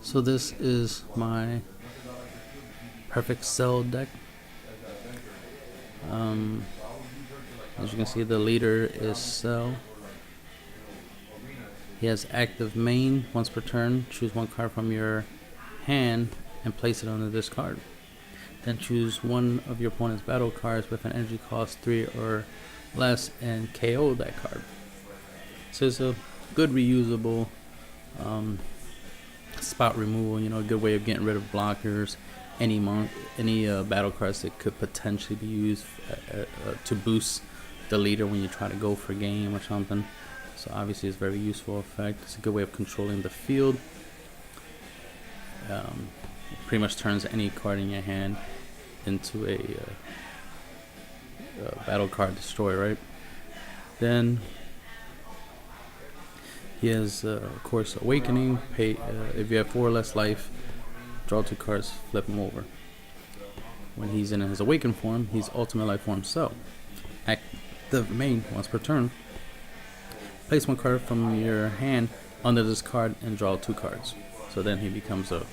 So this is my perfect cell deck. As you can see, the leader is Cell. He has active main. Once per turn, choose one card from your hand and place it under this card. Then choose one of your opponent's battle cards with an energy cost 3 or less and KO that card. So it's a good reusable spot removal, a good way of getting rid of blockers, any battle cards that could potentially be used to boost the leader when you try to go for game or something. So obviously it's a very useful effect. It's a good way of controlling the field. It pretty much turns any card in your hand into a battle card destroyer, right? Then he has, of course, Awakening. If you have 4 or less life, draw 2 cards, flip him over. When he's in his Awakened form, he's Ultimate Life Form Cell. Active main once per turn. Place 1 card from your hand under this card and draw 2 cards. So then he becomes a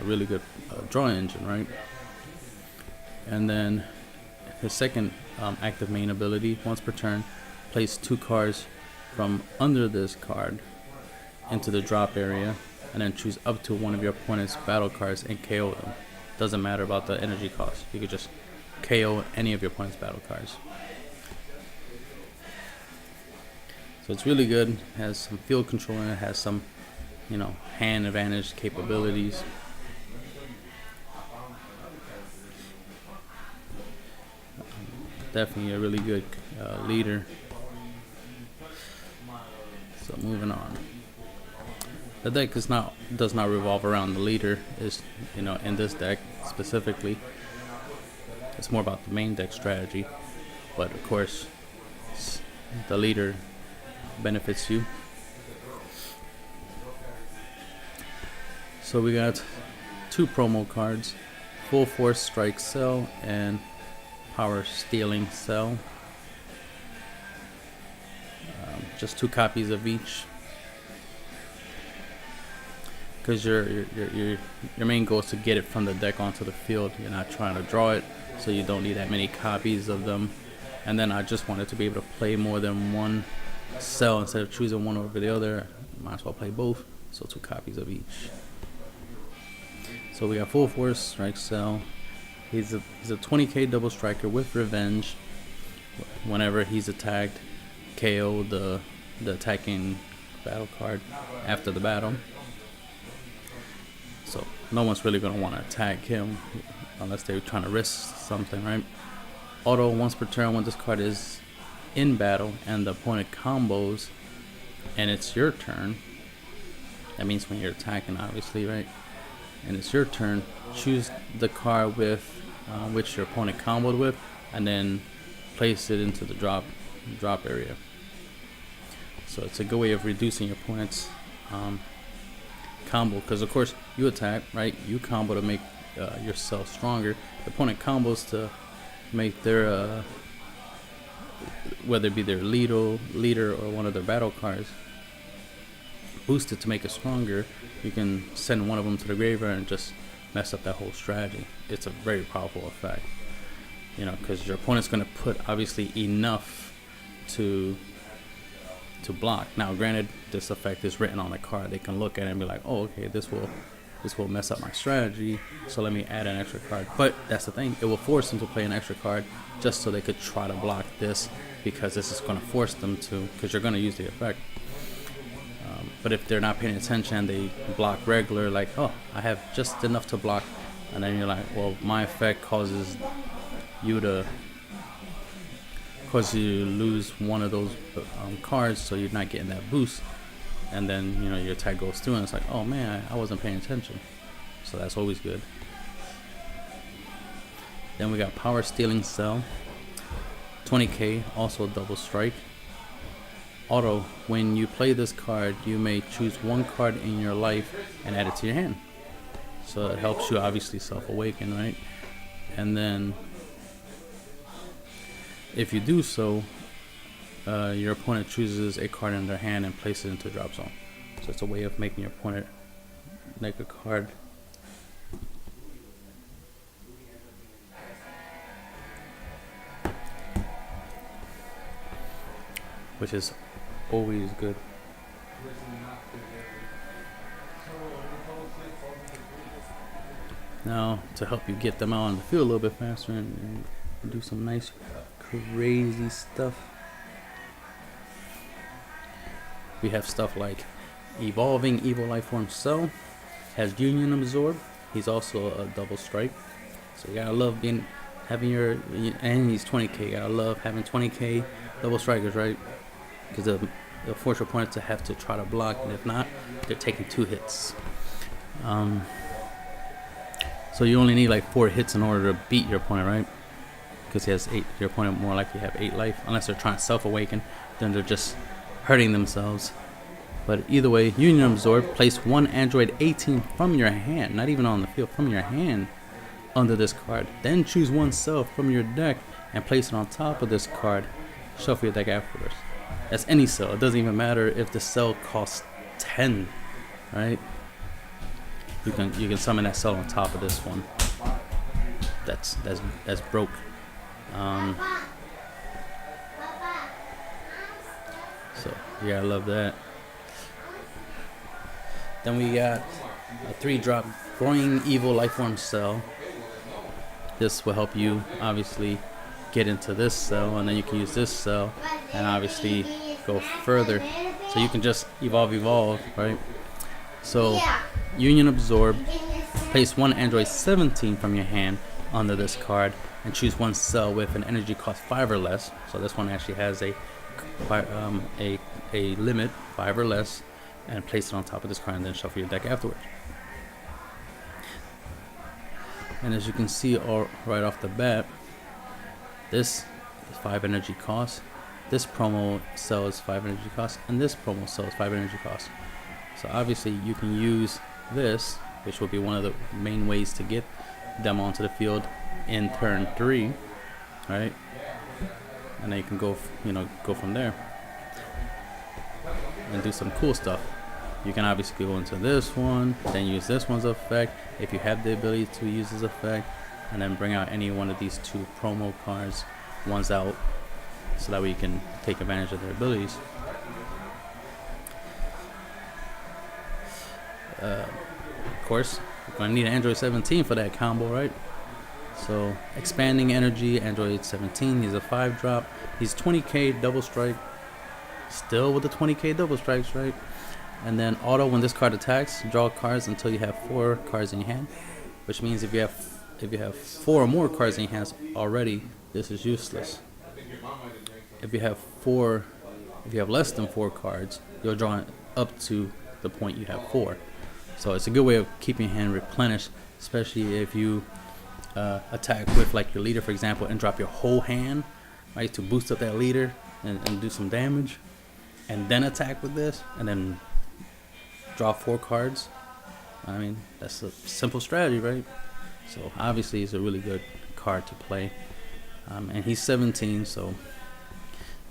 really good draw engine, right? And then his second active main ability, once per turn, place 2 cards from under this card into the drop area, and then choose up to one of your opponent's battle cards and KO them. Doesn't matter about the energy cost. You could just KO any of your opponent's battle cards. So it's really good. It has some field control in it. Has some, hand advantage capabilities. Definitely a really good leader. So moving on. The deck does not revolve around the leader. Is in this deck specifically, it's more about the main deck strategy. But of course, the leader benefits you. So we got 2 promo cards: Full Force Strike Cell and Power Stealing Cell. Just 2 copies of each, because your main goal is to get it from the deck onto the field. You're not trying to draw it, so you don't need that many copies of them. And then I just wanted to be able to play more than one cell instead of choosing one over the other. Might as well play both, so 2 copies of each. So we got Full Force Strike Cell. He's a 20k double striker with Revenge. Whenever he's attacked, KO the attacking battle card after the battle. So no one's really going to want to attack him unless they're trying to risk something, right? Auto once per turn when this card is in battle and the opponent combos and it's your turn. That means when you're attacking, obviously, right? And it's your turn, choose the card with which your opponent comboed with, and then place it into the drop area. So it's a good way of reducing your opponent's combo, because of course you attack, right? You combo to make yourself stronger. The opponent combos to make their whether it be their leader or one of their battle cards boosted to make it stronger. You can send one of them to the graveyard and just mess up that whole strategy. It's a very powerful effect, because your opponent's going to put obviously enough to block. Now granted, this effect is written on the card. They can look at it and be like, oh, okay, this will mess up my strategy, so let me add an extra card. But that's the thing, it will force them to play an extra card just so they could try to block this, because this is going to force them to, because you're going to use the effect. But if they're not paying attention and they block regular, like, oh, I have just enough to block, and then you're like, well, my effect causes you to lose one of those cards, so you're not getting that boost, and then your attack goes through and it's like, oh man, I wasn't paying attention. So that's always good. Then we got Power Stealing Cell, 20k, also double strike. Auto, when you play this card, you may choose 1 card in your life and add it to your hand. So it helps you obviously self-awaken, right? And then if you do so, your opponent chooses a card in their hand and places it into drop zone. So it's a way of making your opponent make a card. Which is always good. Now, to help you get them out on the field a little bit faster and do some nice, crazy stuff, we have stuff like Evolving Evil Lifeform Cell, has Union Absorb. He's also a double strike. So you gotta love having your, and he's 20k. You gotta love having 20k double strikers, right? Because they'll force your opponent to have to try to block, and if not, they're taking 2 hits. So you only need like 4 hits in order to beat your opponent, right? Because he has 8. Your opponent more likely have 8 life, unless they're trying to self-awaken. Then they're just hurting themselves. But either way, Union Absorb, place 1 Android 18 from your hand, not even on the field, from your hand, under this card. Then choose 1 cell from your deck and place it on top of this card. Shuffle your deck afterwards. That's any cell. It doesn't even matter if the cell costs 10, right? You can summon that cell on top of this one. That's broke. So yeah, I love that. Then we got a 3-drop Growing Evil Lifeform Cell. This will help you obviously get into this cell, and then you can use this cell and obviously go further. So you can just evolve, right? So Union Absorb, place 1 Android 17 from your hand under this card and choose 1 cell with an energy cost 5 or less. So this one actually has a limit 5 or less, and place it on top of this card and then shuffle your deck afterwards. And as you can see right off the bat, this is 5 energy cost, this promo cell is 5 energy cost, and this promo cell is 5 energy cost. So obviously you can use this, which will be one of the main ways to get them onto the field in turn 3, right? And then you can go from there and do some cool stuff. You can obviously go into this one, then use this one's effect if you have the ability to use this effect, and then bring out any one of these 2 promo cards, one's out, so that way you can take advantage of their abilities. Of course, you're going to need an Android 17 for that combo, right? So, Expanding Energy, Android 17, he's a 5-drop. He's 20k double strike. Still with the 20k double strikes, right? And then auto, when this card attacks, draw cards until you have 4 cards in your hand. Which means if you have 4 or more cards in your hands already, this is useless. If you have less than 4 cards, you'll draw it up to the point you have 4. So it's a good way of keeping your hand replenished, especially if you attack with like your leader, for example, and drop your whole hand, right, to boost up that leader and do some damage, and then attack with this, and then draw 4 cards. I mean, that's a simple strategy, right? So obviously it's a really good card to play, and he's 17, so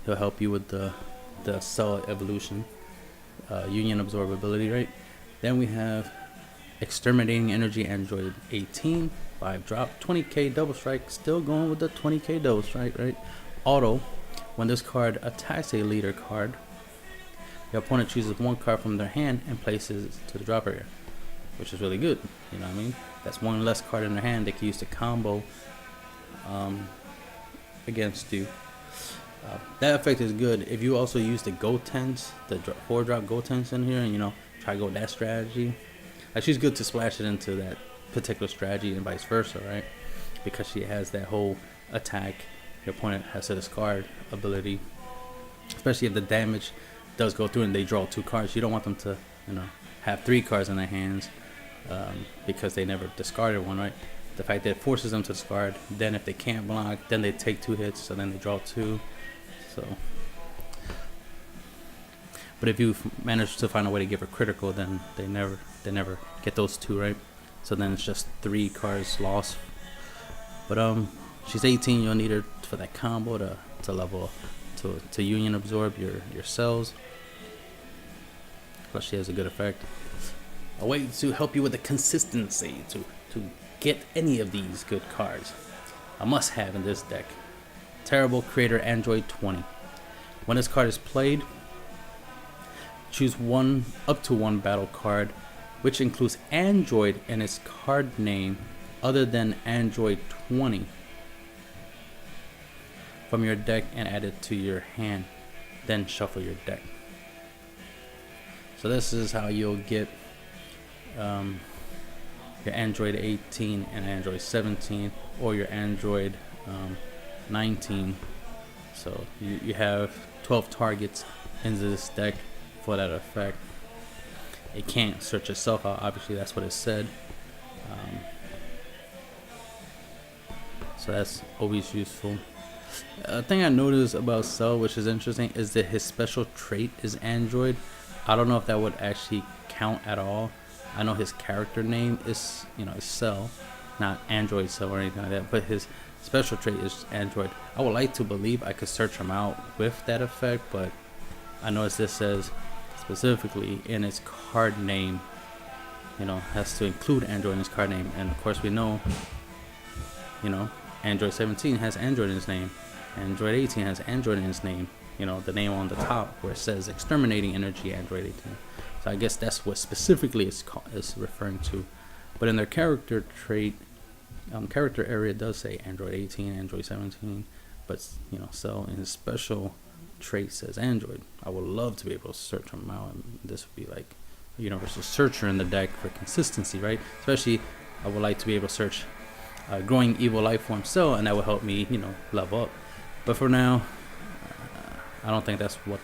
he'll help you with the cell evolution, Union Absorb ability, right? Then we have Exterminating Energy, Android 18, 5-drop, 20k double strike, still going with the 20k double strike, right? Auto, when this card attacks a leader card, your opponent chooses 1 card from their hand and places it to the drop area, which is really good, you know what I mean? That's 1 less card in their hand they can use to combo against you. That effect is good if you also use the Gotenks, the 4-drop Gotenks in here, and try to go with that strategy. Like, she's good to splash it into that particular strategy and vice versa, right? Because she has that whole attack your opponent has to discard ability, especially if the damage does go through and they draw 2 cards. You don't want them to have 3 cards in their hands because they never discarded one, right? The fact that it forces them to discard, then if they can't block, then they take 2 hits, so then they draw 2. So, but if you manage to find a way to give her critical, then they never get those 2, right? So then it's just 3 cards lost. But she's 18. You'll need her for that combo to level to Union Absorb your cells. plus she has a good effect. A way to help you with the consistency to get any of these good cards. A must-have in this deck. Terrible Creator Android 20. When this card is played, choose up to one battle card, which includes Android in its card name other than Android 20 from your deck and add it to your hand. Then shuffle your deck. So this is how you'll get your Android 18 and Android 17, or your Android 19. So you have 12 targets into this deck for that effect. It can't search itself out, obviously that's what it said. So that's always useful. A thing I noticed about Cell, which is interesting, is that his special trait is Android. I don't know if that would actually count at all. I know his character name is, is Cell, not Android Cell or anything like that, but his special trait is Android. I would like to believe I could search him out with that effect, but I noticed this says specifically in its card name, has to include Android in its card name. And of course we know, Android 17 has Android in its name. Android 18 has Android in its name. The name on the top where it says Exterminating Energy Android 18. So I guess that's what specifically is referring to. But in their character trait, character area does say Android 18, Android 17. But, Cell in his special trait says Android. I would love to be able to search them out. And this would be like a universal searcher in the deck for consistency, right? Especially, I would like to be able to search Growing Evil Life Form Cell, and that would help me, level up. But for now, I don't think that's what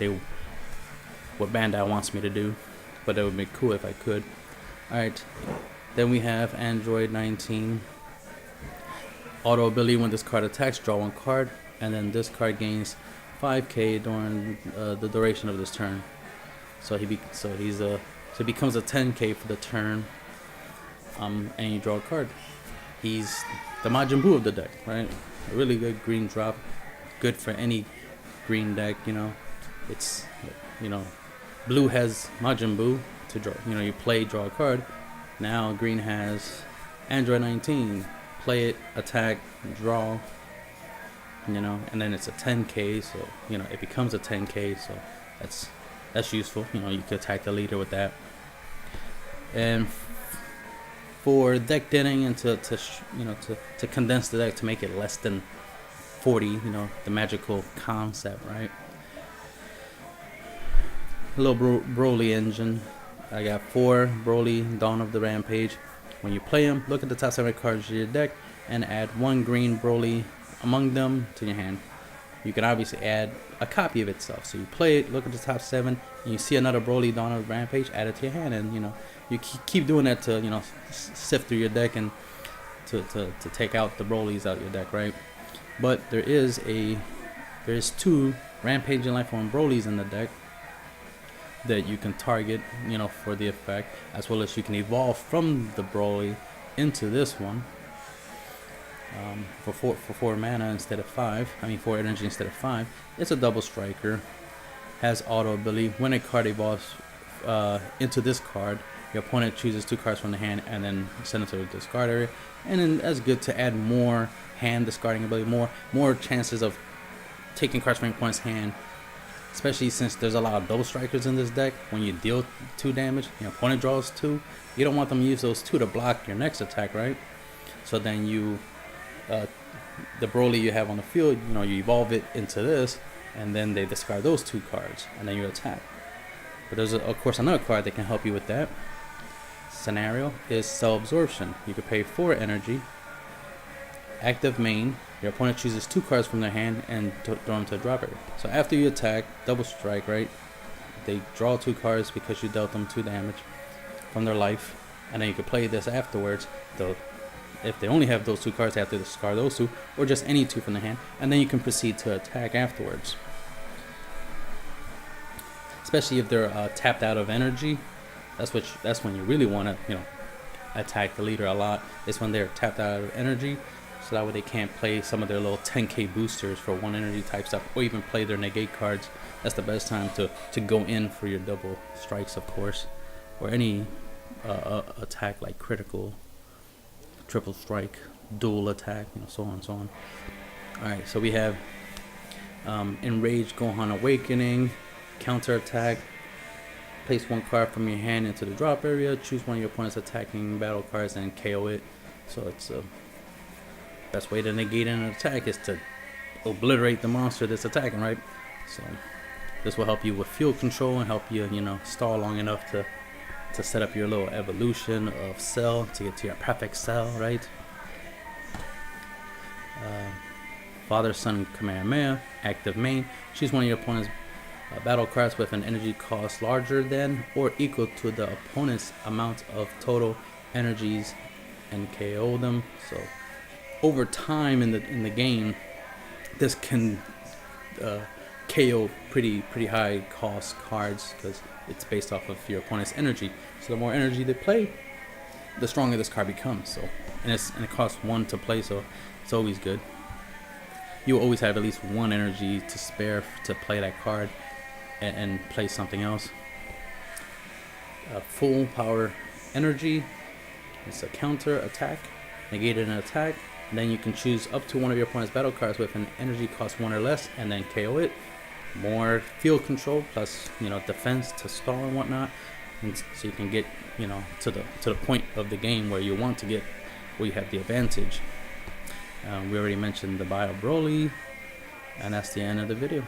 Bandai wants me to do. But it would be cool if I could. Alright, then we have Android 19. Auto ability: when this card attacks, draw one card, and then this card gains 5k during the duration of this turn. So he becomes a 10k for the turn. And you draw a card. He's the Majin Buu of the deck, right? A really good green drop, good for any green deck. It's blue has Majin Buu to draw. You play, draw a card. Now green has Android 19. Play it, attack, draw. And then it's a 10k. So it becomes a 10k. So that's useful. You could attack the leader with that. And for deck thinning and to condense the deck to make it less than 40, the magical concept, right? A little Broly engine. I got 4 Broly Dawn of the Rampage. When you play them, look at the top 7 cards of your deck and add 1 green Broly among them to your hand. You can obviously add a copy of itself. So you play it, look at the top 7, and you see another Broly Dawn of the Rampage, add it to your hand, and you keep doing that to sift through your deck and to take out the Brolys out of your deck, right? But there's 2 Rampage and Life Form Brolys in the deck that you can target, for the effect, as well as you can evolve from the Broly into this one for 4 mana instead of 5. 4 energy instead of 5. It's a double striker. Has auto ability. When a card evolves into this card, your opponent chooses 2 cards from the hand and then send them to the discard area. And then that's good to add more hand discarding ability, more chances of taking cards from your opponent's hand. Especially since there's a lot of double strikers in this deck. When you deal 2 damage, your opponent draws 2. You don't want them to use those 2 to block your next attack, right? So then the Broly you have on the field, you evolve it into this, and then they discard those 2 cards, and then you attack. But there's of course another card that can help you with that scenario is Cell Absorption. You can pay 4 energy, active main. Your opponent chooses 2 cards from their hand and throw them to the drop area. So after you attack, double strike, right? They draw 2 cards because you dealt them 2 damage from their life, and then you can play this afterwards. If they only have those 2 cards, they have to discard those 2, or just any 2 from the hand, and then you can proceed to attack afterwards. Especially if they're tapped out of energy, that's when you really want to attack the leader a lot. It's when they're tapped out of energy. so that way they can't play some of their little 10k boosters for 1 energy type stuff, or even play their negate cards. That's the best time to go in for your double strikes, of course, or any attack like critical, triple strike, dual attack, so on and so on. Alright, so we have Enraged Gohan Awakening, counter attack. Place 1 card from your hand into the drop area, choose one of your opponent's attacking battle cards and KO it. So it's the best way to negate an attack is to obliterate the monster that's attacking, right? So this will help you with field control and help you, stall long enough to set up your little evolution of cell to get to your perfect cell, right? Father Son Kamehameha, active main. Choose one of your opponent's battle cards with an energy cost larger than or equal to the opponent's amount of total energies and KO them. So over time in the game, this can KO pretty high cost cards because it's based off of your opponent's energy. So the more energy they play, the stronger this card becomes. So and it costs 1 to play, so it's always good. You will always have at least 1 energy to spare to play that card and play something else. Full power energy. It's a counter attack, negated an attack. And then you can choose up to one of your opponent's battle cards with an energy cost 1 or less, and then KO it. More field control plus defense to stall and whatnot, and so you can get to the point of the game where you want to get, where you have the advantage. We already mentioned the Bio Broly, and that's the end of the video.